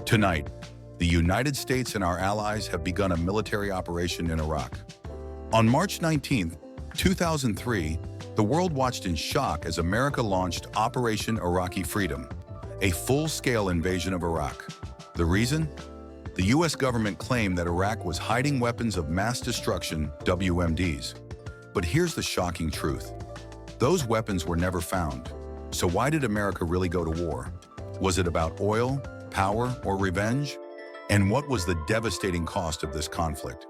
Tonight, the United States and our allies have begun a military operation in Iraq. On March 19, 2003, the world watched in shock as America launched Operation Iraqi Freedom, a full-scale invasion of Iraq. The reason? The U.S. government claimed that Iraq was hiding weapons of mass destruction, WMDs. But here's the shocking truth. Those weapons were never found. So why did America really go to war? Was it about oil, power, or revenge? And what was the devastating cost of this conflict?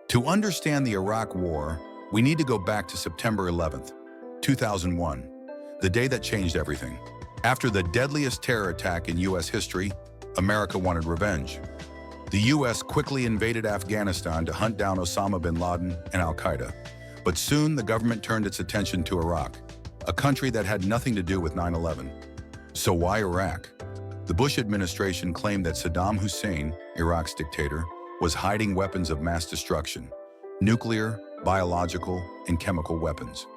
To understand the Iraq War, we need to go back to September 11th, 2001, the day that changed everything. After the deadliest terror attack in U.S. history, America wanted revenge. The U.S. quickly invaded Afghanistan to hunt down Osama bin Laden and Al-Qaeda. But soon the government turned its attention to Iraq, a country that had nothing to do with 9/11. So why Iraq? The Bush administration claimed that Saddam Hussein, Iraq's dictator, was hiding weapons of mass destruction, nuclear, biological, and chemical weapons.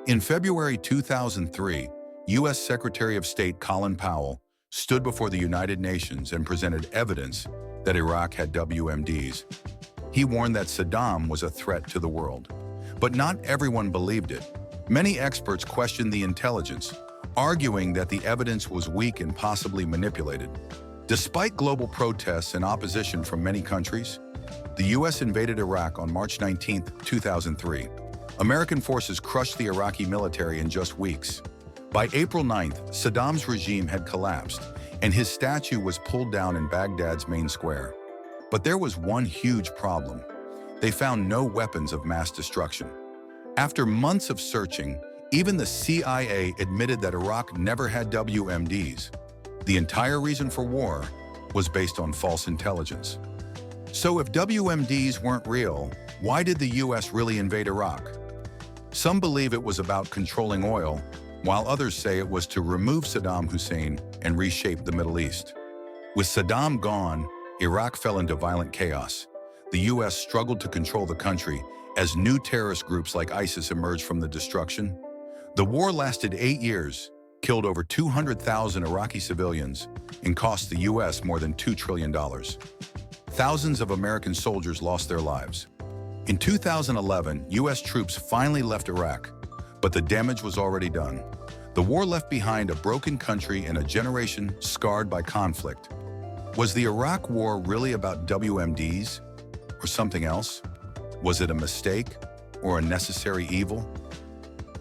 In February 2003, U.S. Secretary of State Colin Powell stood before the United Nations and presented evidence that Iraq had WMDs. He warned that Saddam was a threat to the world. But not everyone believed it. Many experts questioned the intelligence, arguing that the evidence was weak and possibly manipulated. Despite global protests and opposition from many countries, the U.S. invaded Iraq on March 19, 2003. American forces crushed the Iraqi military in just weeks. By April 9th, Saddam's regime had collapsed, and his statue was pulled down in Baghdad's main square. But there was one huge problem. They found no weapons of mass destruction. After months of searching, even the CIA admitted that Iraq never had WMDs. The entire reason for war was based on false intelligence. So if WMDs weren't real, why did the U.S. really invade Iraq? Some believe it was about controlling oil, while others say it was to remove Saddam Hussein and reshape the Middle East. With Saddam gone, Iraq fell into violent chaos. The U.S. struggled to control the country as new terrorist groups like ISIS emerged from the destruction. The war lasted 8 years, killed over 200,000 Iraqi civilians, and cost the U.S. more than $2 trillion. Thousands of American soldiers lost their lives. In 2011, U.S. troops finally left Iraq, but the damage was already done. The war left behind a broken country and a generation scarred by conflict. Was the Iraq War really about WMDs or something else? Was it a mistake or a necessary evil?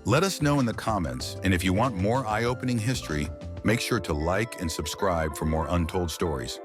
Let us know in the comments, and if you want more eye-opening history, make sure to like and subscribe for more untold stories.